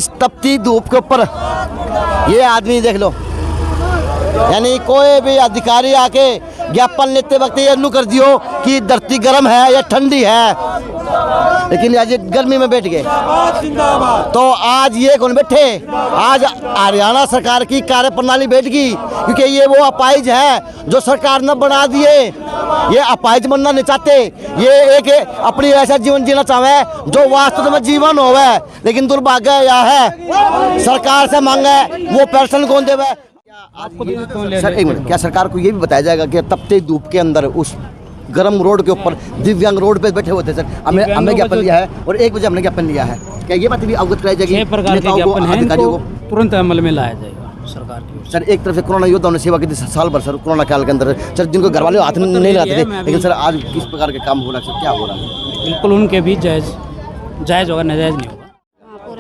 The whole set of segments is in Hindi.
इस तपती धूप के ऊपर ये आदमी देख लो, यानी कोई भी अधिकारी आके ज्ञापन लेते वक्त ये नु कर दियो कि धरती गर्म है या ठंडी है, लेकिन आज गर्मी में बैठ गए। तो आज ये कौन बैठे, आज हरियाणा सरकार की कार्यप्रणाली बैठ गई, क्योंकि ये वो अपाहिज है जो सरकार ने बना दिए। ये अपाहिज बनना नहीं चाहते, ये एक अपनी ऐसा जीवन जीना चाहे जो वास्तव में जीवन होवे, लेकिन दुर्भाग्य यह है सरकार से मांगे वो पेंशन कौन देवे। सर एक मिनट, क्या सरकार को ये भी बताया जाएगा कि तपते धूप के अंदर उस गर्म रोड के ऊपर दिव्यांग रोड पे बैठे होते सर, हमने ज्ञापन लिया है और 1 बजे हमने ज्ञापन लिया है, क्या ये बात भी अवगत कराई जाएगी नेताओं को, अधिकारियों को? तुरंत अमल में लाया जाएगा सरकार की। सर एक तरफ से कोरोना योद्धाओं ने सेवा की थी साल भर सर, कोरोना काल के अंदर सर जिनको घर वाले हाथ नहीं लगाते थे, लेकिन सर आज किस प्रकार के काम हो रहा है, क्या हो रहा है? बिल्कुल उनके भी जायज़ होगा, नाजायज़ नहीं होगा।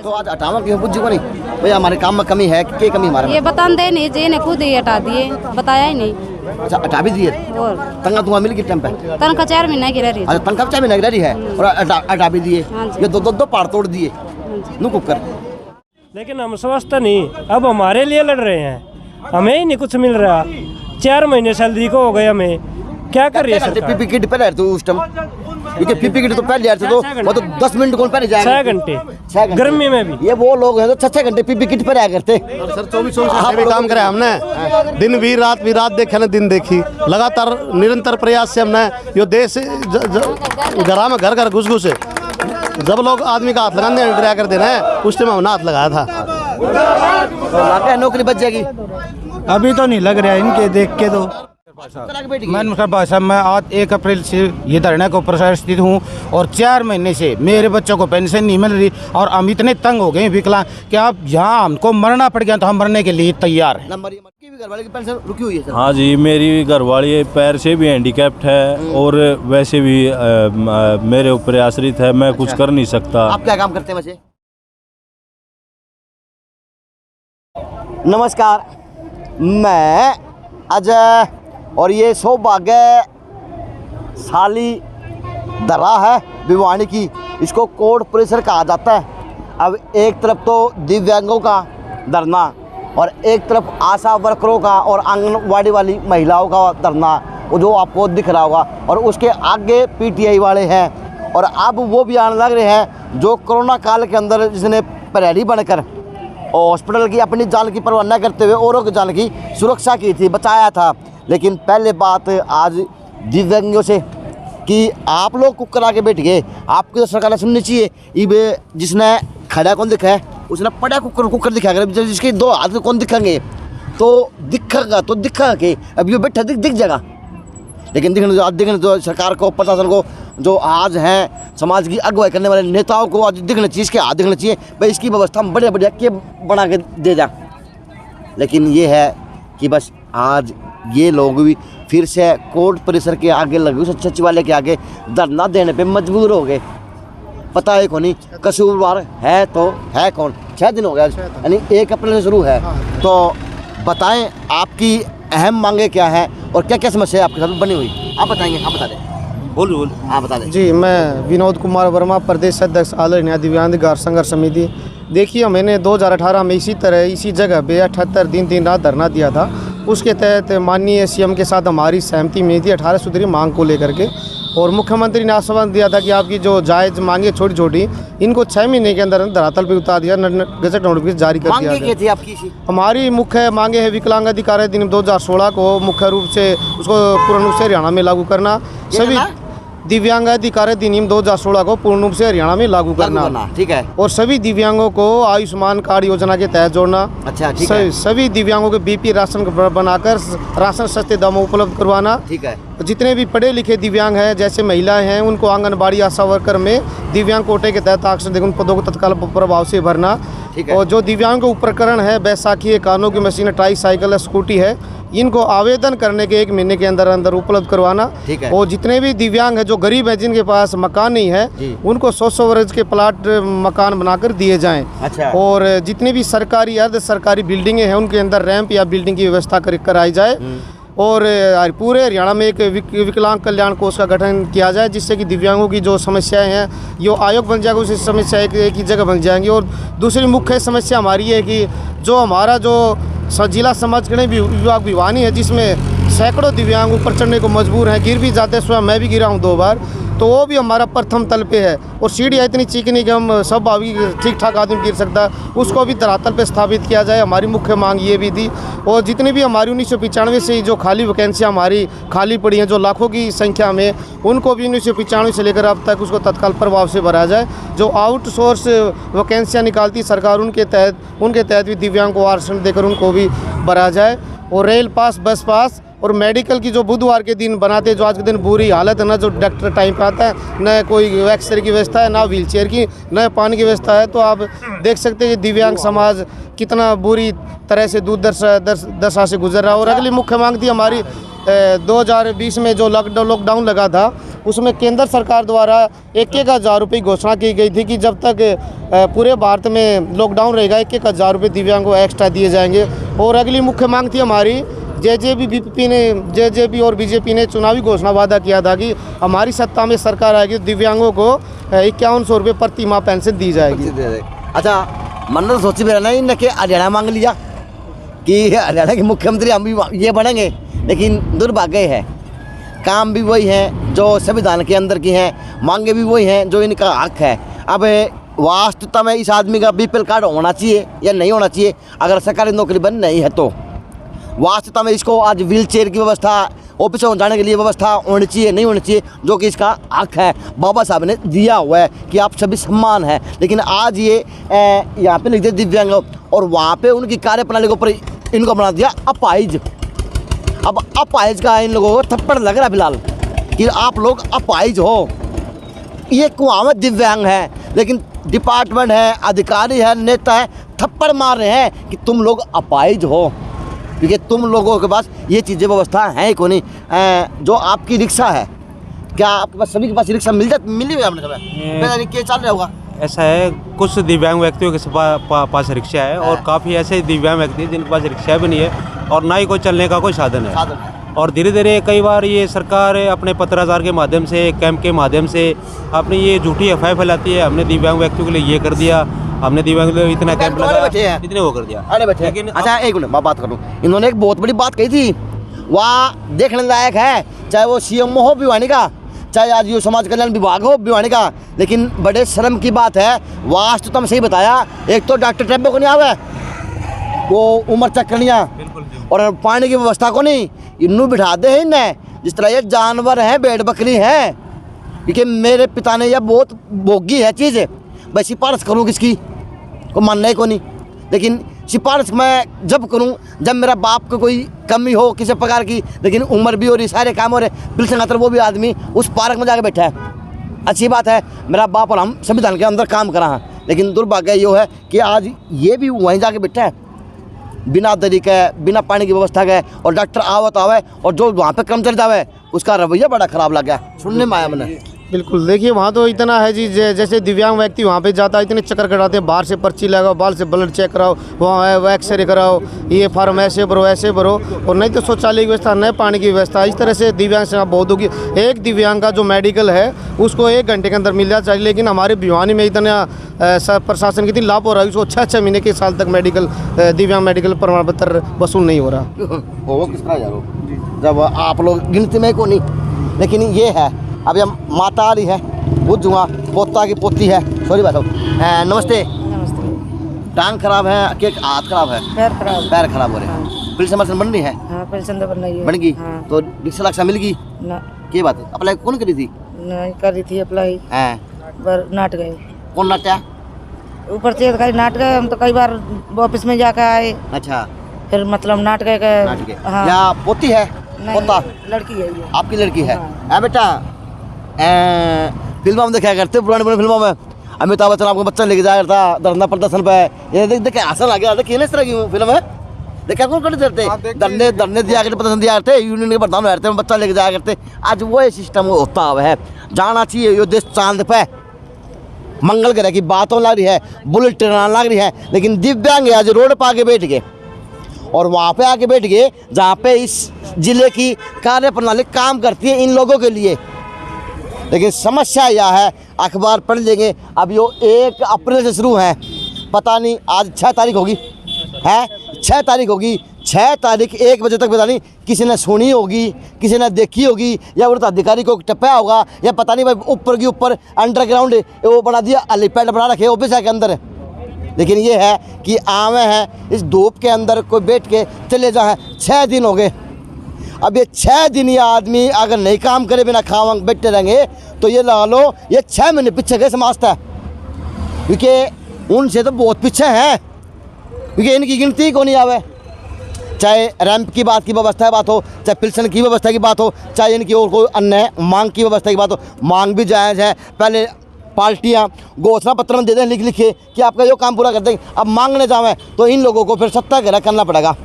तो आज हटावा क्यों पूछ नहीं भैया, हमारे काम में कमी है, क्या कमी हमारे? ये बताते नहीं जी ने खुद ही हटा दिए, बताया ही नहीं। अच्छा हटा भी दिए, और तनख्वाह तुम्हारा मिल किस टाइम पे? तनख्वाह 4 महीने की रह रही है। अच्छा तनख्वाह 4 महीने की रह रही है और हटा भी दिए, ये दो पार तोड़ दिए नु कुकर। लेकिन हम समझते नहीं, अब हमारे लिए लड़ रहे हैं, हमें ही नहीं कुछ मिल रहा। 4 महीने सैलरी को हो गए, हमें क्या कर रही है सरकार? पीपी किट पहले यार तू उस टाइम, क्योंकि पीपी किट तो पहले यार तो वो तो 10 मिनट कौन पहले जाएगा? 6 घंटे गर्मी में भी। ये वो लोग हैं जो 6 घंटे पीपी किट पर आया करते। सर 24 घंटे भी काम करे हमने, दिन भी रात देखे ना दिन देखी, लगातार निरंतर प्रयास से हमने यो देश घरा में घर घुस घुसे, जब लोग आदमी का हाथ लगाने ड्रा कर देना है उस टाइम हमने हाथ लगाया था। तो नौकरी बच जाएगी? अभी तो नहीं लग रहा है इनके देख के। तो मैं नमस्कार भाई साहब, मैं आज 1 अप्रैल से ये धरने को प्रशासित हूँ और 4 महीने से मेरे बच्चों को पेंशन नहीं मिल रही और हम इतने तंग हो गए विकलांग कि अब यहाँ हमको मरना पड़ गया तो हम मरने के लिए तैयार हैं। घरवाले की पेंशन रुकी हुई है सर? हाँ जी, मेरी घरवाली पैर से भी हैंडीकैप्ड है और वैसे भी मेरे ऊपर आश्रित है, मैं कुछ कर नहीं सकता। आप क्या काम करते हैं वैसे? नमस्कार, मैं अजय और ये सौभाग्यशाली दरा है भिवानी की, इसको कोर्ट परिसर कहा जाता है। अब एक तरफ तो दिव्यांगों का धरना और एक तरफ आशा वर्करों का और आंगनवाड़ी वाली महिलाओं का धरना, वो जो आपको दिख रहा होगा, और उसके आगे पीटीआई वाले हैं। और अब वो भी आने लग रहे हैं जो कोरोना काल के अंदर जिसने प्रहरी बनकर हॉस्पिटल की अपनी जान की परवाह न करते हुए औरों की जान की सुरक्षा की थी, बचाया था। लेकिन पहले बात आज दिव्यांगों से कि आप लोग कुकर आके बैठ गए, आपकी तो सरकार ने सुननी चाहिए। इबे जिसने खड़ा कौन दिखा है उसने पड़ा कुकर दिखा कर, जिसके 2 हाथ कौन दिखाएंगे तो दिखेगा कि अब ये बैठा दिख जाएगा। लेकिन दिखने दो सरकार को, प्रशासन को, जो आज हैं समाज की अगुवाई करने वाले नेताओं को आज दिखना चाहिए, इसके हाथ दिखना चाहिए भाई, इसकी व्यवस्था हम बढ़िया के बना के दे जाए। लेकिन ये है कि बस आज ये लोग भी फिर से कोर्ट परिसर के आगे लगे, सचिवालय के आगे धरना देने पे मजबूर हो गए। पता है कौन कसूरवार है, तो है कौन? 6 दिन हो गया, यानी 1 अप्रैल से शुरू है। तो बताएं आपकी अहम मांगे क्या है और क्या क्या समस्या आपके साथ बनी हुई, आप बताएंगे? आप बता दें, बोल आप बता दें। जी, मैं विनोद कुमार वर्मा, प्रदेश अध्यक्ष ऑल इंडिया दिव्यांग अधिकार संघर्ष समिति। देखिए, मैंने 2018 में इसी तरह इसी जगह पे 78 दिन रात धरना दिया था। उसके तहत माननीय सीएम के साथ हमारी सहमति मिली थी 18 सूत्री मांग को लेकर के, और मुख्यमंत्री ने आश्वासन दिया था कि आपकी जो जायज़ मांगे छोटी छोटी इनको 6 महीने के अंदर धरातल पर उतार दिया, गजट नोटिफिकेशन जारी कर दिया गया। हमारी मुख्य मांगे है विकलांग अधिकार अधिनियम 2016 को मुख्य रूप से उसको पूर्ण रूप से हरियाणा में लागू करना, सभी दिव्यांग अधिकार अधिनियम 2016 को पूर्ण रूप से हरियाणा में लागू करना, ठीक है, और सभी दिव्यांगों को आयुष्मान कार्ड योजना के तहत जोड़ना। अच्छा, ठीक है। सभी दिव्यांगों के बीपी राशन बनाकर राशन सस्ते दामों उपलब्ध करवाना, ठीक है। जितने भी पढ़े लिखे दिव्यांग हैं जैसे महिलाएं हैं उनको आंगनबाड़ी आशा वर्कर में दिव्यांग कोटे के तहत आरक्षण देकर उन पदों को तत्काल प्रभाव से भरना, और जो दिव्यांग के उपकरण है बैसाखी, कानों की मशीन, ट्राईसाइकिल, स्कूटी है, इनको आवेदन करने के 1 महीने के अंदर अंदर उपलब्ध करवाना, और जितने भी दिव्यांग हैं जो गरीब हैं जिनके पास मकान नहीं है उनको 100 वर्ग के प्लाट मकान बनाकर दिए जाएं। अच्छा। और जितनी भी सरकारी अर्ध सरकारी बिल्डिंगें हैं उनके अंदर रैंप या बिल्डिंग की व्यवस्था कराई जाए, और पूरे हरियाणा में एक विकलांग कल्याण कोष का गठन किया जाए, जिससे कि दिव्यांगों की जो समस्याएं हैं यो आयोग बन जाएगा, उसी समस्या एक ही जगह बन जाएंगी। और दूसरी मुख्य समस्या हमारी है कि जो हमारा जो जिला समाज कल्याण विभाग भिवानी है, जिसमें सैकड़ों दिव्यांग ऊपर चढ़ने को मजबूर हैं, गिर भी जाते हैं, स्वयं मैं भी गिरा हूँ 2 बार, तो वो भी हमारा प्रथम तल पे है। और सीढ़ियाँ इतनी चिकनी कि हम सब अभी ठीक ठाक आदमी गिर सकता है, उसको भी धरातल पे स्थापित किया जाए, हमारी मुख्य मांग ये भी थी। और जितनी भी हमारी 1995 से जो खाली वैकेंसियाँ हमारी खाली पड़ी हैं, जो लाखों की संख्या में, उनको भी 1995 से लेकर अब तक उसको तत्काल प्रभाव से भरा जाए। जो आउटसोर्स वैकेंसियाँ निकालती सरकार, उनके तहत भी दिव्यांग को आरक्षण देकर उनको भी भरा जाए। और रेल पास, बस पास और मेडिकल की जो बुधवार के दिन बनाते, जो आज के दिन बुरी हालत है, ना जो डॉक्टर टाइम पे आता है, न कोई एक्सरे की व्यवस्था है, ना व्हीलचेयर की, न पानी की व्यवस्था है। तो आप देख सकते हैं कि दिव्यांग समाज कितना बुरी तरह से दुर्दशा से गुजर रहा है। और अगली मुख्य मांग थी हमारी 2020 में जो लॉकडाउन लगा था, उसमें केंद्र सरकार द्वारा 1,000 रुपये घोषणा की गई थी कि जब तक पूरे भारत में लॉकडाउन रहेगा 1,000 रुपये दिव्यांगों को एक्स्ट्रा दिए जाएंगे। और अगली मुख्य मांग थी हमारी, जेजेपी और बीजेपी ने चुनावी घोषणा वादा किया था कि हमारी सत्ता में सरकार आएगी, दिव्यांगों को 5100 रुपये प्रति माह पेंशन दी जाएगी। अच्छा, मन सोची भी रहना इनके हरियाणा मांग लिया कि हरियाणा के मुख्यमंत्री हम भी ये बनेंगे, लेकिन दुर्भाग्य है, काम भी वही हैं जो संविधान के अंदर की हैं, मांगे भी वही हैं जो इनका हक है। अब वास्तविकता में इस आदमी का बीपीएल कार्ड होना चाहिए या नहीं होना चाहिए, अगर सरकारी नौकरी बन नहीं है तो वास्तविकता में इसको आज व्हील चेयर की व्यवस्था, ऑफिस में जाने के लिए व्यवस्था होनी चाहिए, नहीं होनी चाहिए, जो कि इसका हक है, बाबा साहब ने दिया हुआ है कि आप सभी सम्मान है। लेकिन आज ये यहाँ पे लिखते दिव्यांग और वहाँ पे उनकी कार्यप्रणाली के ऊपर इनको बना दिया अपाहिज। अब अपाहिज का इन लोगों को थप्पड़ लग रहा है फिलहाल कि आप लोग अपाहिज हो। ये कुआं दिव्यांग है, लेकिन डिपार्टमेंट है, अधिकारी है, नेता है, थप्पड़ मार रहे हैं कि तुम लोग अपाहिज हो, क्योंकि तुम लोगों के पास ये चीज़ें व्यवस्था है को नहीं। जो आपकी रिक्शा है, क्या आपके पास सभी के पास रिक्शा मिली हुई आपने कभी? क्या चल रहा होगा? ऐसा है, कुछ दिव्यांग व्यक्तियों के पास रिक्शा है और काफ़ी ऐसे दिव्यांग व्यक्ति जिनके पास रिक्शा भी नहीं है और ना ही कोई चलने का कोई साधन है। और धीरे धीरे कई बार ये सरकार अपने पत्राचार के माध्यम से, कैंप के माध्यम से अपनी ये झूठी अफवाह फैलाती है, हमने दिव्यांग व्यक्तियों के लिए ये कर दिया, हमने दिव्यांग के लिए इतना कैंप लगा, इतने वो कर दिया। अरे बैठे, लेकिन अच्छा एक मिनट मैं बात करूँ, इन्होंने एक बहुत बड़ी बात कही थी, वहाँ देखने लायक है, चाहे वो सीएम हो भिवानी का, चाहे आज युवा समाज कल्याण विभाग हो भिवानी का, लेकिन बड़े शर्म की बात है, वास्तव में सही बताया, एक तो डॉक्टर टेम्पो को नहीं आवे, वो उम्र चक्कनिया और पानी की व्यवस्था को नहीं, इन्नू बिठा दे हैं इन्हें, जिस तरह ये जानवर हैं, भेड़ बकरी हैं। क्योंकि मेरे पिता ने यह बहुत भोगी है चीज़, मैं सिफारिश करूँ किसकी को मानने को नहीं, लेकिन सिफारिश मैं जब करूं जब मेरा बाप को कोई कमी हो किसी प्रकार की, लेकिन उम्र भी हो रही, सारे काम हो रहे, बिल्कुल खातर वो भी आदमी उस पार्क में जाके बैठा है। अच्छी बात है, मेरा बाप और हम संविधान के अंदर काम करा हैं, लेकिन दुर्भाग्य ये है कि आज ये भी वहीं जाके बैठा है बिना दरी के, बिना पानी की व्यवस्था के, और डॉक्टर आवत आवे और जो वहाँ पे कर्मचारी जावे उसका रवैया बड़ा ख़राब लग गया, सुनने में आया मैंने। बिल्कुल, देखिए वहाँ तो इतना है जी, जैसे दिव्यांग व्यक्ति वहाँ पे जाता है, इतने चक्कर कटाते हैं, बाहर से पर्ची लगाओ, बाहर से ब्लड चेक कराओ, वहाँ एक्सरे कराओ, ये फार्म ऐसे भरो ऐसे भरो, और नहीं तो शौचालय की व्यवस्था, नहीं पानी की व्यवस्था। इस तरह से दिव्यांग सेवा बहुत होगी। एक दिव्यांग का जो मेडिकल है उसको 1 घंटे के अंदर मिल जाना चाहिए, लेकिन हमारे भिवानी में इतना प्रशासन कितनी लाभ हो रहा है, उसको 6-6 महीने के साल तक मेडिकल दिव्यांग मेडिकल प्रमाण पत्र वसूल नहीं हो रहा। वो किस तरह यारो, जब आप लोग गिनती में को नहीं, लेकिन ये है अब यह माता वाली है, बुझूँगा पोता की पोती है, सॉरी बात हो। नमस्ते। नमस्ते। टांग खराब है कि हाथ खराब है? पैर खराब हो रहे हैं। पेंशन मर्सन बन रही है? हाँ, पेंशन तो बन रही है। बन गई? हाँ। तो रिक्शा लक्सा मिल गई ना, क्या बात है? अप्लाई कौन करी थी? नहीं कर रही थी अप्लाई, पर नाट गए। कौन नाट्या? ऊपर से कई नाट गए, हम तो कई बार ऑफिस में जाकर आए। अच्छा, फिर मतलब नाट गए। हाँ। या पोती है? पोता लड़की है ये। आपकी लड़की है? हाँ बेटा, फिल्मों में देखा करते, पुरानी फिल्मों में अमिताभ बच्चन आपको बच्चा लेके जाया करता धरना प्रदर्शन पे, ये देख हंसन लग गया, देखिए इस तरह की फिल्म है, देखा कौन करते थे, धरने दिया करते, प्रदर्शन दिया करते, यूनियन के प्रधान रहते, बच्चा लेके जाया करते। आज वो सिस्टम होता हुआ है, जाना चाहिए ये देश चांद पे, मंगल ग्रह की बातों लग रही है, बुलेट ट्रेन लग रही है, लेकिन दिव्यांग आज रोड पर आके बैठ गए और वहाँ पे आके बैठ गए जहाँ पे इस ज़िले की कार्य प्रणाली काम करती है इन लोगों के लिए। लेकिन समस्या यह है, अखबार पढ़ लेंगे, अब यो 1 अप्रैल से शुरू है, पता नहीं आज 6 तारीख होगी, है 6 तारीख होगी, 6 तारीख 1 बजे तक पता नहीं किसी ने सुनी होगी, किसी ने देखी होगी, या वृत्त अधिकारी को टपया होगा, या पता नहीं भाई ऊपर के ऊपर अंडरग्राउंड वो बना दिया, हेलीपैड बना रखे ऑफिस के अंदर। लेकिन ये है कि आवे हैं इस धूप के अंदर कोई बैठ के चले जाए। 6 दिन हो गए, अब ये 6 दिन ये आदमी अगर नहीं काम करे, बिना खावा बैठे रहेंगे, तो ये लगा लो ये 6 महीने पीछे गए समझता है, क्योंकि उनसे तो बहुत पीछे हैं, क्योंकि इनकी गिनती को नहीं आवे। चाहे रैंप की बात की व्यवस्था बात हो, चाहे पिल्सन की व्यवस्था की बात हो, चाहे इनकी और कोई अन्य मांग की व्यवस्था की बात हो, मांग भी जायज़ है। पहले पार्टियां घोषणा पत्र में दे दें लिख लिखे कि आपका जो काम पूरा कर देंगे, अब मांगने जावें तो इन लोगों को फिर सत्याग्रह करना पड़ेगा।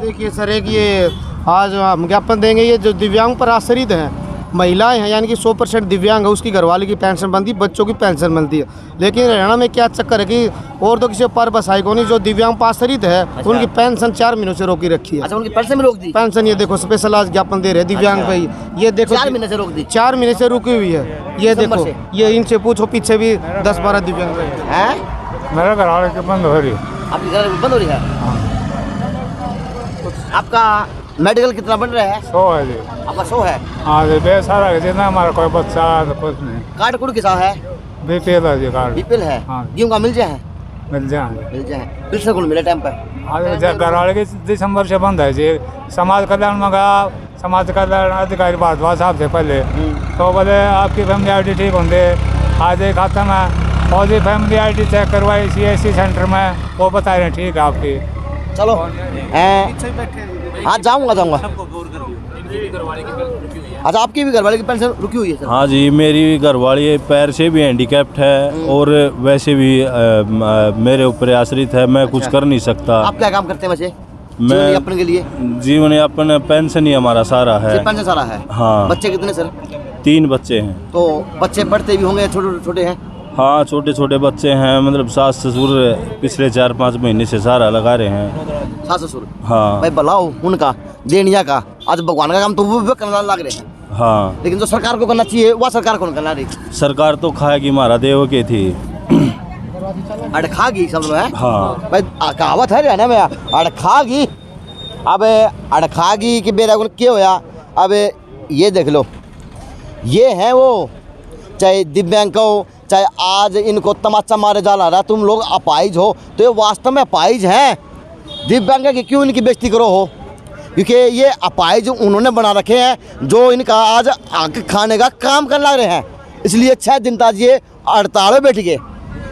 देखिए सर, एक ये आज हम ज्ञापन देंगे, ये जो दिव्यांग पर आश्रित हैं महिलाएं हैं, यानी कि 100% दिव्यांग है, उसकी घरवाली की पेंशन बनती है, बच्चों की पेंशन मिलती है। लेकिन हरियाणा में क्या चक्कर है कि और तो किसी पर बसाई को नहीं, जो दिव्यांग पर आश्रित है उनकी पेंशन 4 महीनों से रोकी रखी है। अच्छा, उनकी पेंशन में रोक दी पेंशन, ये देखो स्पेशल आज ज्ञापन दे रहे हैं दिव्यांग पे ही, ये देखो 4 महीने से रोक दी, 4 महीने से रुकी हुई है। ये देखो, ये इनसे पूछो, पीछे भी 10-12 दिव्यांग हैं। मेरा घर वाले बंद हो रही है। आपकी घर बंद हो रही है? आपका मेडिकल कितना बन रहा है? 100 है जी। आपका 100 है? हाँ जी, बेसारा है जितना, हमारा कोई बच्चा तो कुछ नहीं। कार्ड कुड़ किसा है? बीपीएल है जी कार्ड। बीपीएल है? हाँ। गेहूं का मिल जाए? मिल जाए। मिल जाए। पिछले कुल मिले टाइम पर? आज घर वाले की दिसंबर से बंद है जी। समाज कल्याण में गया, समाज कल्याण अधिकारी भारद्वाज साहब से पहले, तो बोले आपकी फैमिली ID ठीक होंगे, आज एक खाता में फौजी फैमिली ID चेक करवाई CSC सेंटर में, वो बता रहे हैं ठीक है आपकी। चलो हाँ, जाऊँगा। अच्छा, आपकी भी घरवाले की पेंशन रुकी हुई है सर? हाँ जी, मेरी घरवाली पैर से भी हैंडीकैप्ड है और वैसे भी मेरे ऊपर आश्रित है, मैं कुछ कर नहीं सकता। आप क्या काम करते हैं वैसे? मैं अपन के लिए जीवन यापन पेंशन ही हमारा सारा है। पेंशन सारा है? हाँ। बच्चे कितने सर? 3 बच्चे हैं। तो बच्चे पढ़ते भी होंगे, छोटे छोटे हैं? हाँ, छोटे छोटे बच्चे हैं, मतलब सास ससुर पिछले 4-5 महीने से सहारा लगा रहे हैं। सास ससुर? हाँ भाई भलाओ उनका देनिया का, आज भगवान का काम तो वो भी करना लग रहे हैं। हाँ, लेकिन जो सरकार को करना चाहिए वह सरकार को नहीं करना रही। सरकार तो खाएगी मारा देव के थी। अड़खागी सब है। हाँ भाई कहावत है ना मैं, अड़खागी। अब अड़खागी कि बेरा क्या होया। अब ये देख लो, ये है वो, चाहे दिव्यांग हो, चाहे आज इनको तमाचा मारे जा रहा, तुम लोग अपाहिज हो, तो ये वास्तव में अपाहिज हैं। दिव्यांग की क्यों इनकी बेइज्जती करो हो, क्योंकि ये अपाहिज उन्होंने बना रखे हैं जो इनका आज आग खाने का काम करने लग रहे हैं, इसलिए 6 दिन तक ये हड़ताल बैठ गए।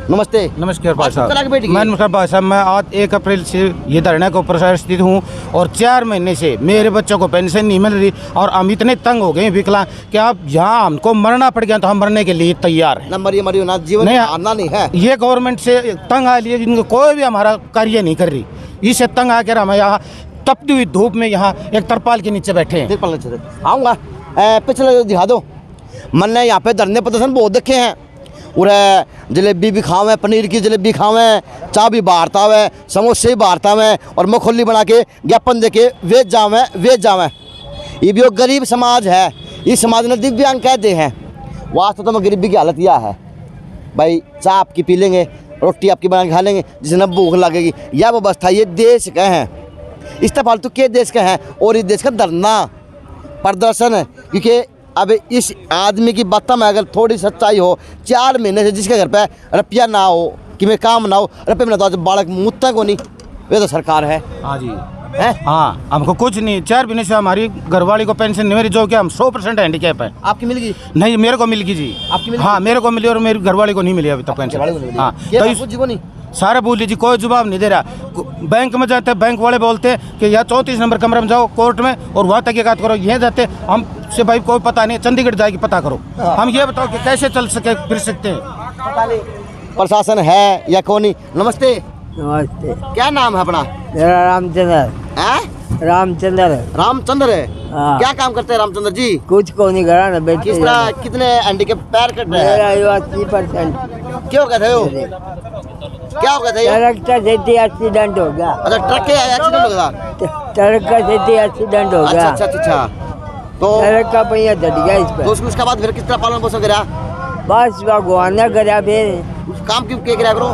नमस्ते। नमस्कार भाई साहब। मैं नमस्कार भाई साहब, मैं आज 1 अप्रैल से ये धरने के ऊपर स्थित हूँ और 4 महीने से मेरे बच्चों को पेंशन नहीं मिल रही और हम इतने तंग हो गए विकलांग कि अब यहाँ हमको मरना पड़ गया तो हम मरने के लिए तैयार हैं। मरियो ना, जीवन में आना नहीं है। ये गवर्नमेंट से तंग आ लिए, जिनको कोई भी हमारा कार्य नहीं कर रही, इससे तंग आकर हम यहाँ तपती हुई धूप में यहाँ एक तरपाल के नीचे बैठे हैं। आऊँगा, पिछले दिखा दो। मैंने यहाँ पे धरने प्रदर्शन बहुत देखे हैं, और जलेबी भी खावें, पनीर की जलेबी खावें, चाय भी बाहरता हुए, समोसे भी बाहरता हुए, और मखोली बना के ज्ञापन दे के वेच जावें। ये भी एक गरीब समाज है, इस समाज ने दिव्यांग कहते हैं। वास्तव में गरीबी की हालत यह है भाई, चाय आपकी पी लेंगे, रोटी आपकी बना के खा लेंगे, जिसने भूख लगेगी। यह व्यवस्था ये देश के हैं, इस तरह फालतू के देश के हैं, और इस देश का धरना प्रदर्शन है। क्योंकि अब इस आदमी की बात में अगर थोड़ी सच्चाई हो, 4 महीने से जिसके घर पे रुपया ना हो, कि मैं काम ना हो, रुपये में तो बालक मुत्ता को नहीं, वे तो सरकार है। हाँ जी है? हाँ, हमको कुछ नहीं, 4 महीने से हमारी घरवाली को पेंशन नहीं मिली, जो कि हम 100% हैंडीकैप है। आपकी मिल गई? नहीं, मेरे को मिल गई जी। आपकी मिल गई? हाँ, मेरे को मिली और मेरी घरवाली को नहीं मिली अभी तक पेंशन। हाँ, जीवन सारे बोल लीजिए, कोई जवाब नहीं दे रहा। बैंक में जाते हैं, बैंक वाले बोलते हैं कि यहाँ 34 नंबर कमरे में जाओ कोर्ट में और वहाँ तहकीकात करो। यहाँ जाते हम से भाई कोई पता नहीं, चंडीगढ़ जाएगी पता करो। हम ये बताओ कि कैसे चल सके फिर सकते हैं। प्रशासन है या कौन नहीं? नमस्ते। नमस्ते। क्या नाम है अपना? मेरा रामचंद्र। हैं? रामचंद्र। रामचंद्र है? हाँ। क्या काम करते हैं रामचंद्र जी? कुछ को नहीं करा ना बैठे। किस तरह, कितने हैंडीकैप पैर कट रहे हैं? मेरा 80%। क्यों कहते हो? क्या हो गया था ये? ट्रक का सीधी एक्सीडेंट हो गया। अच्छा ट्रक के एक्सीडेंट हो गया था? ट्रक का सीधी एक्सीडेंट हो अच्छा गया। अच्छा अच्छा। तो ट्रक का पहिया दट गया इस तो पर। उसके बाद फिर किस तरह पालन पोषण करा? बस भगवान ने करा फिर उस काम क्यों क्या करा करो?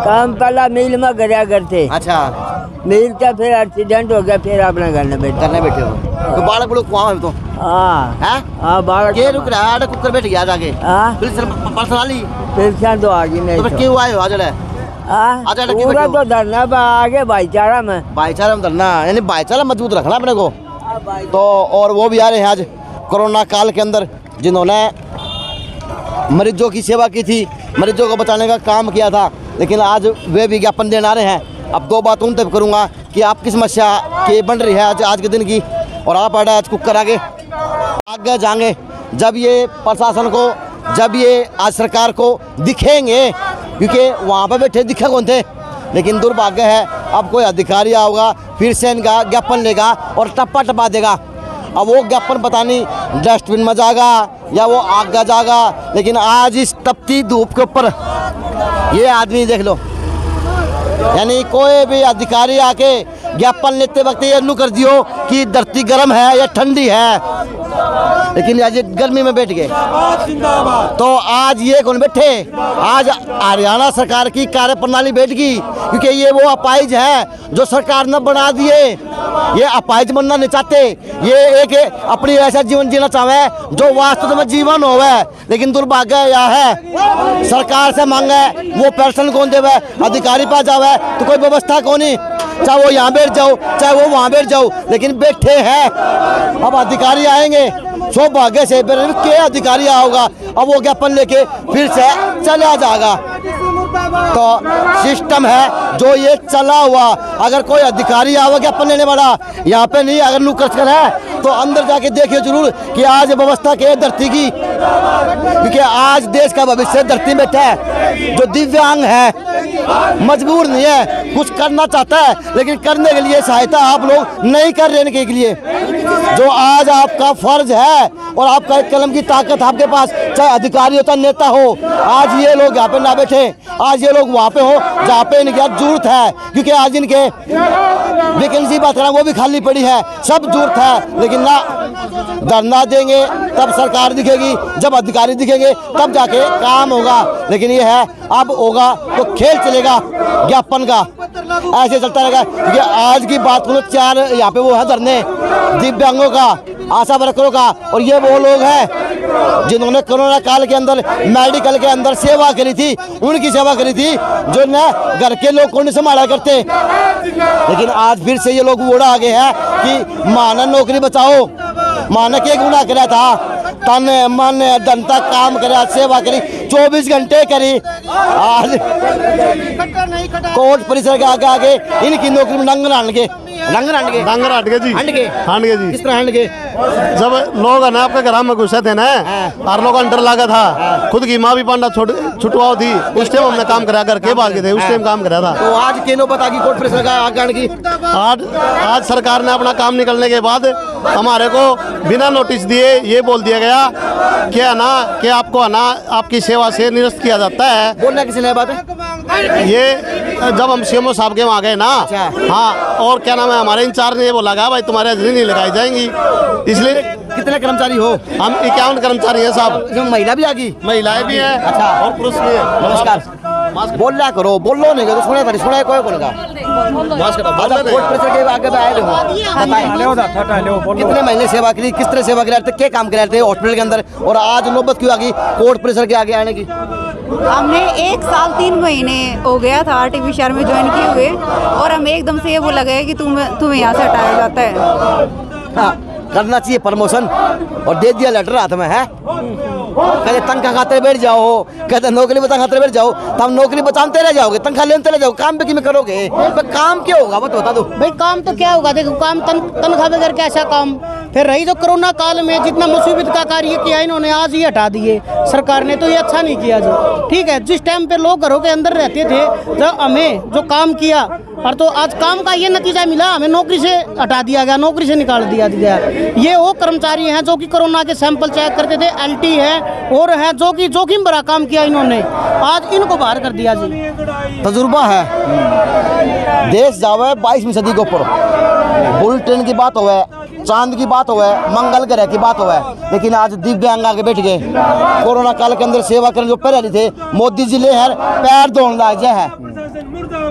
काम पहला मिल में करा करते। अच्छा मिल का फिर एक्सीडेंट हो गया, फिर अपने घर में बैठा। करने बैठे हो तो बालक बुड़क वहाँ है तो हाँ हैं? हाँ बालक के रुक रहा है कुकर बैठ गया आगे हाँ पुलिस पर्सनाली पेंशन तो आगे नहीं तो फिर क्यों आए हो आज ले? हाँ आजा लड़की पूरा बैठो। तो धरना पर आगे भाईचारा में। भाईचारा में धरना यानी भाईचारा मजबूत रखना अपने को। तो और वो भी आ रहे हैं आज कोरोना काल के अंदर जिन्होंने मरीजों की सेवा की थी, मरीजों को बचाने का काम किया था, लेकिन आज वे विज्ञापन देने आ रहे हैं। अब दो बात उन तक करूँगा कि आपकी समस्या के बन रही है आज के दिन की, और आप आ आज कुकर आगे जाएंगे जब ये प्रशासन को, जब ये आज सरकार को दिखेंगे, क्योंकि वहाँ पर बैठे दिखे कौन थे। लेकिन दुर्भाग्य है अब कोई अधिकारी होगा फिर से इनका ज्ञापन लेगा और टप्पा टपा देगा। अब वो ज्ञापन पता नहीं डस्टबिन में जाएगा या वो आगे जाएगा, लेकिन आज इस तपती धूप के ऊपर ये आदमी देख लो, यानी कोई भी अधिकारी आके ज्ञापन लेते वक्त ये नु कर दियो कि धरती गर्म है या ठंडी है, लेकिन आज गर्मी में बैठ गए। तो आज ये कौन बैठे? आज हरियाणा सरकार की कार्यप्रणाली बैठ गई, क्योंकि ये वो अपाहिज है जो सरकार ने बना दिए। ये अपाहिज बनना नहीं चाहते, ये एक अपनी ऐसा जीवन जीना चाहे जो वास्तव में जीवन होवे, लेकिन दुर्भाग्य यह है सरकार से मांगे वो पेंशन कौन देवे, अधिकारी पास जावे तो कोई व्यवस्था कौन नहीं, चाहे वो यहाँ बैठ जाओ चाहे वो वहाँ बैठ जाओ, लेकिन बैठे हैं। अब अधिकारी आएंगे सौभाग्य से के अधिकारी होगा, अब वो ज्ञापन लेके फिर से चला जाएगा। तो सिस्टम है जो ये चला हुआ, अगर कोई अधिकारी आवे ज्ञापन लेने वाला यहाँ पे नहीं, अगर नुकर है तो अंदर जाके देखिए जरूर कि आज व्यवस्था के धरती की, क्योंकि आज देश का भविष्य धरती में बैठा है। जो दिव्यांग है मजबूर नहीं है, कुछ करना चाहता है, लेकिन करने के लिए सहायता आप लोग नहीं कर रहे के लिए। जो आज आपका फर्ज है और आपका एक कलम की ताकत आपके पास, चाहे अधिकारी हो चाहे नेता हो, आज ये लोग यहाँ पे ना बैठे, आज ये लोग वहाँ पे हो जहाँ पे इनकी जरूरत है, क्योंकि आज इनके वैकेंसी बात करें वो भी खाली पड़ी है, सब जरूरत है, लेकिन ना धरना देंगे तब सरकार दिखेगी, जब अधिकारी दिखेंगे तब जाके काम होगा। लेकिन ये है अब होगा तो खेल चलेगा ज्ञापन का, ऐसे चलता रहेगा। क्योंकि आज की बात करो 4 यहाँ पे वो है धरने दिव्यांगों का, आशा वर्करों का, और ये वो लोग हैं जिन्होंने कोरोना काल के अंदर मेडिकल के अंदर सेवा करी थी, उनकी सेवा करी थी जो न घर के लोग को नहीं संभाला करते। लेकिन आज फिर से ये लोग बूढ़ा आ गए हैं कि माँ ने नौकरी बचाओ, माँ ने क्या गुनाह करा था, तन मन धन तक काम करा, सेवा करी, 24 घंटे करी। आज कोर्ट परिसर के आगे इनकी नौकरी में डंगर आन के डांगर हट गए जी, हट गए जी। किस तरह हट गए? जब लोग है ना आपके घर में घुसे थे ना, और लोग अंडर लगा था, खुद की माँ भी पांडा छुटवाओ थी, उस टाइम हमने काम करा कर के बाहर के थे, उस टाइम काम करा था। तो आज के नौबत आ गई कोर्ट परिसर का आगे की। आज सरकार ने अपना काम निकलने के बाद हमारे को बिना नोटिस दिए ये बोल दिया गया कि है ना कि आपको है ना आपकी सेवा से निरस्त किया जाता है। बोलना किसी ने बात है ये जब हम सीएमओ साहब के वहाँ गए ना, हाँ, और क्या नाम है हमारे इंचार्ज ने ये बोला भाई तुम्हारे हाजिरी नहीं लगाई जाएंगी, इसलिए। कितने कर्मचारी हो? हम 51 कर्मचारी हैं साहब। इसमें महिला भी आ गई? महिलाएं भी हैं, अच्छा, और पुरुष भी हैं। नमस्कार। बोलना करो, बोलो नहीं तो सुना कोई बोलेगा। कोर्ट परिसर के आगे आए कितने महीने सेवा करी, किस तरह सेवा करा थे, क्या काम करा थे हॉस्पिटल के अंदर, और आज नौबत क्यों आ गई कोर्ट परिसर के आगे आने की? हमने 1 साल 3 महीने हो गया था RTPCR में ज्वाइन किए हुए, और हमें एकदम से ये बोला गया कि तुम्हें यहाँ से हटाया जाता है। हाँ, करना चाहिए प्रमोशन, और दे दिया लेटर हाथ में है। कहते तनख्वाह खाते बैठ जाओ, कहते नौकरी बचा खाते बैठ जाओ, तो हम नौकरी बचाते रह जाओगे, तनख्वाह लेते रह जाओ, काम पे कि में करोगे? काम क्या होगा वो तो बता दो भाई। काम तो क्या होगा, देखो काम तनख्वाह बगैर कैसा काम। फिर रही जो कोरोना काल में जितना मुसीबत का कार्य किया इन्होंने, आज ही हटा दिए सरकार ने, तो ये अच्छा नहीं किया जी। ठीक है, जिस टाइम पे लोग घरों के अंदर रहते थे, जब हमें जो काम किया, और तो आज काम का ये नतीजा मिला, हमें नौकरी से हटा दिया गया, नौकरी से निकाल दिया गया। ये वो कर्मचारी हैं जो कि कोरोना के सैंपल चेक करते थे, LT है, और हैं जो कि जोखिम भरा काम किया इन्होंने, आज इनको बाहर कर दिया जी। तजुर्बा है, देश जावे 22वीं सदी के ऊपर, बुलेट ट्रेन की बात होवे, चांद की बात होवे, मंगल ग्रह की बात होवे, लेकिन आज दिव्यांग आके बैठ गए। कोरोना काल के अंदर सेवा करने जो पहले थे, मोदी जी ले है पैर धोने लग जाए है,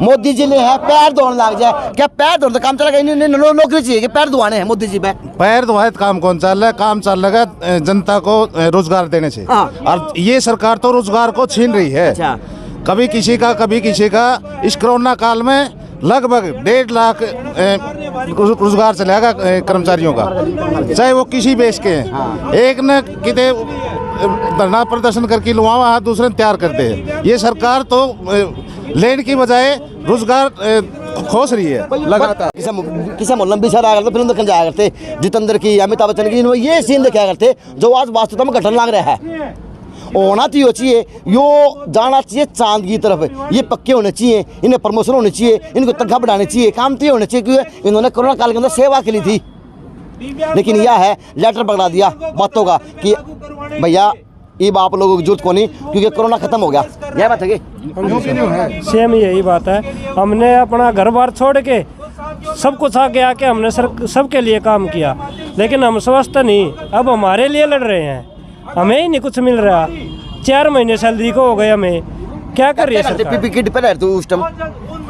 मोदी जी ले है पैर धोने लग जाए। क्या पैर धोने काम चला गया? नौकरी चाहिए कि पैर धोने हैं मोदी जी पे? पैर धोए काम कौन चल रहा है? काम चल रहा है जनता को रोजगार देने से, और ये सरकार तो रोजगार को छीन रही है। कभी किसी का कभी किसी का। इस कोरोना काल में लगभग 1.5 लाख रोजगार चलेगा कर्मचारियों का, चाहे वो किसी बेस के हैं। एक न किते धरना प्रदर्शन करके लुआवा हाथ दूसरे तैयार करते हैं। ये सरकार तो लेने की बजाय रोजगार खोस रही है लगातार। किसी लंबी सर आया करते, फिल्म देखने जाया करते, जितेंद्र की, अमिताभ बच्चन की, ये सीन देखा करते जो आज वास्तविकता में घटना लग रहा है। होना तो चाहिए, यो जाना चाहिए चांद की तरफ, ये पक्के होने चाहिए, इन्हें प्रमोशन होनी चाहिए, इनको तनख्वाह बढ़ानी चाहिए, काम तो होने चाहिए, क्योंकि इन्होंने कोरोना काल के अंदर सेवा के लिए थी। लेकिन यह है लेटर पकड़ा दिया बातों का कि भैया ये आप लोगों की जरूरत को नहीं, क्योंकि कोरोना खत्म हो गया। यह बात है कि सेम यही बात है। हमने अपना घर बार छोड़ के सब कुछ आगे आके हमने सबके लिए काम किया, लेकिन हम स्वस्थ नहीं, अब हमारे लिए लड़ रहे हैं, हमें ही नहीं कुछ मिल रहा। 4 महीने सैलरी को हो गए, हमें क्या कर रही है सरकार? पीपी किट पहले तो उस टाइम,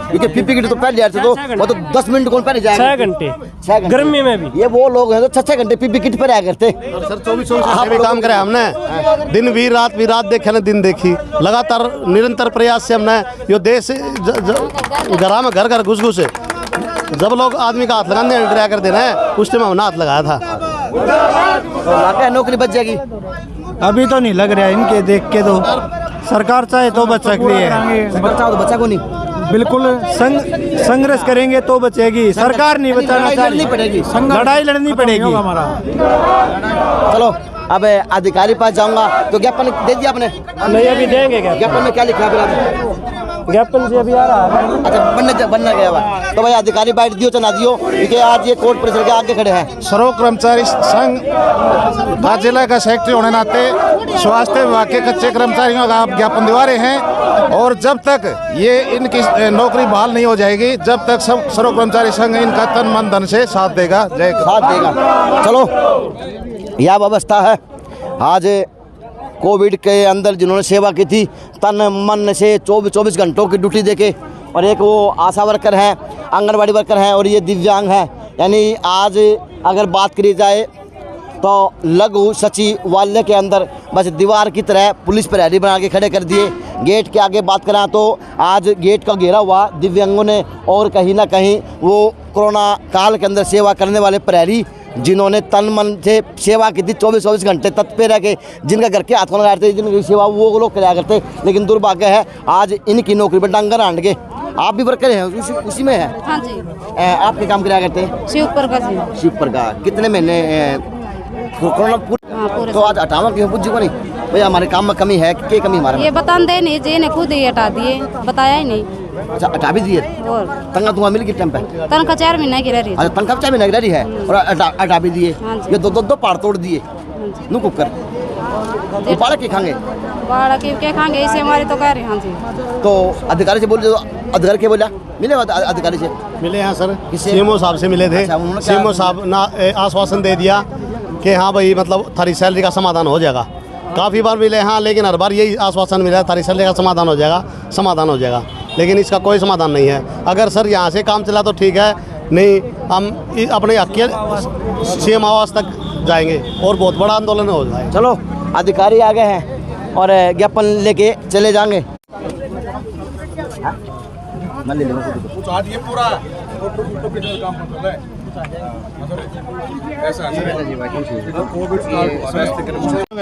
क्योंकि पीपी किट तो पहले यार तो वो तो 10 मिनट कौन पहले जाएगा? 6 घंटे गर्मी में भी। ये वो लोग हैं जो 6 घंटे पीपी किट पर आया करते। सर 24 घंटे भी काम करे हमने, दिन भी रात देखे ना दिन देखी, लगातार निरंतर प्रयास से हमने यो देश घरा में घर घुस घुस जब लोग आदमी का हाथ लगाने डरा कर देना है, उस टाइम हमने हाथ लगाया था। तो नौकरी बच जाएगी? अभी तो नहीं लग रहा है इनके देख के, तो सरकार चाहे तो बच सकती है। बच्चा तो बच्चा को नहीं, बिल्कुल संघर्ष करेंगे तो बचेगी, सरकार नहीं बचाना लड़नी पड़ेगी, लड़ाई लड़नी पड़ेगी हमारा। चलो अब अधिकारी पास जाऊंगा, तो ज्ञापन दे दिया आपने? नहीं, अभी देंगे। ज्ञापन में क्या लिखा है? ज्ञापन से अभी आ रहा है। अच्छा, बनना गया हुआ, तो भाई अधिकारी बैठ दियो चना दियो, क्योंकि आज ये कोर्ट परिसर के आगे खड़े हैं। सर्व कर्मचारी संघ आज जिला का सेक्रेटरी होने नाते स्वास्थ्य विभाग के कच्चे कर्मचारियों का आप ज्ञापन दिवा रहे हैं, और जब तक ये इनकी नौकरी बहाल नहीं हो जाएगी, जब तक सब सर्व कर्मचारी संघ इनका तन मन धन से साथ देगा। साथ देगा। चलो यह व्यवस्था है आज कोविड के अंदर जिन्होंने सेवा की थी तन मन से 24 घंटों की ड्यूटी देके, और एक वो आशा वर्कर हैं, आंगनबाड़ी वर्कर हैं, और ये दिव्यांग हैं। यानी आज अगर बात करी जाए तो लघु सचिवालय के अंदर बस दीवार की तरह पुलिस प्रहरी बना के खड़े कर दिए। गेट के आगे बात करें तो आज गेट का घेरा हुआ दिव्यांगों ने, और कहीं ना कहीं वो कोरोना काल के अंदर सेवा करने वाले प्रहरी जिन्होंने तन मन से सेवा की थी, 24 घंटे तत्पर रह के, जिनका घर के हाथ को लगाते थे, जिनकी सेवा वो लोग कराया करते। लेकिन दुर्भाग्य है आज इनकी नौकरी पर डंगर आंट के। आप भी वर्कर हैं उसी में है? हाँ जी। आपके काम कराया करते हैं? शिवपुर का। शिवपुर का कितने महीने कोरोना पूरे? तो आज हटावा क्यों पूछ को नहीं भैया, हमारे काम में कमी है, क्या कमी हमारे? ये बता दे नहीं जी ने खुद ही हटा दिए, बताया ही नहीं। अच्छा, हटा भी दिए? और तनख्वाह तुम्हारा मिल गई टाइम पे? तनख्वाह 4 महीने की रह रही है। अच्छा, तनख्वाह 4 महीने की रह रही है, और हटा भी दिए। ये दो पाड़ तोड़ दिए नू कुकर बाड़ा के खाएंगे, बाड़ा के खाएंगे, इसे हमारे तो कह रहे हैं। हाँ जी। तो अधिकारी से बोले, अधिकारी के बोला मिले? अधिकारी से मिले हैं सर, सीएमओ साहब से मिले थे। सीएमओ साहब ने आश्वासन दे दिया कि हाँ भाई मतलब थारी सैलरी का समाधान हो जाएगा। काफ़ी बार मिले हाँ, लेकिन हर बार यही आश्वासन मिला थारी सैलरी का समाधान हो जाएगा, लेकिन इसका कोई समाधान नहीं है। अगर सर यहाँ से काम चला तो ठीक है, नहीं हम अपने हक के सीएम आवास तक जाएंगे और बहुत बड़ा आंदोलन हो जाएगा। चलो अधिकारी आ गए हैं और ज्ञापन लेके चले जाएंगे।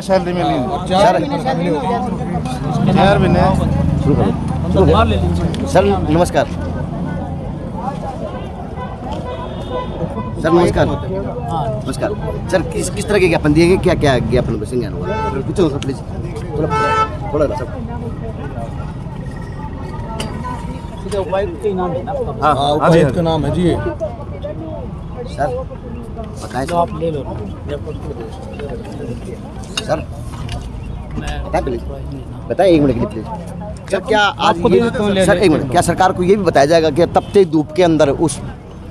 सैलरी मिली सर, नमस्कार सर, नमस्कार सर। किस तरह के ज्ञापन दिए गए, क्या क्या ज्ञापन को संज्ञान हुआ? पूछो सर प्लीज, थोड़ा उपायुक्त का नाम है ना? हाँ, उपायुक्त का नाम है जी सर, बताएं तो आप ले लो सर। बताएं प्लीज, बताएं 1 मिनट के लिए प्लीज। सर क्या आज सर 1 मिनट, क्या सरकार को ये भी बताया जाएगा कि तपते धूप के अंदर उस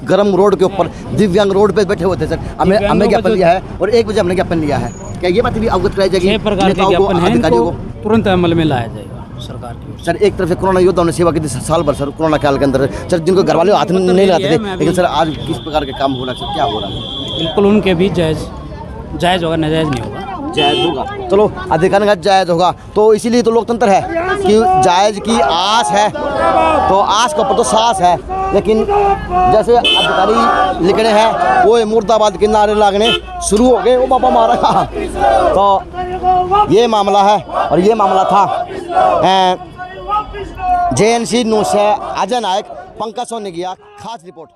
गर्म रोड के ऊपर दिव्यांग रोड पे बैठे होते सर, हमने ज्ञापन लिया है और 1 बजे हमने ज्ञापन लिया है, क्या ये बात भी अवगत कराई जाएगी? 6 प्रकार के ज्ञापन हैं, इनको तुरंत अमल में लाया जाएगा सरकार की ओर से। सर एक तरफ से कोरोना योद्धाओं ने सेवा की थी साल भर सर, कोरोना काल के अंदर सर, जिनको घर वाले हाथ नहीं लगाते थे, लेकिन सर आज किस प्रकार के काम हो रहा है सर, क्या हो रहा है? बिल्कुल उनके भी जायज़ होगा, नाजायज़ नहीं होगा। जायज़ होगा, चलो अधिकारी का जायज़ होगा, तो इसीलिए तो लोकतंत्र है कि जायज़ की आस है, तो आस के ऊपर तो सास है। लेकिन जैसे अधिकारी लिखने हैं वो मुर्दाबाद के नारे लागने शुरू हो गए, वो बाबा मारा, तो ये मामला है। और ये मामला था JNC न्यूज़ से अजय नायक, पंकज सोनी की खास रिपोर्ट।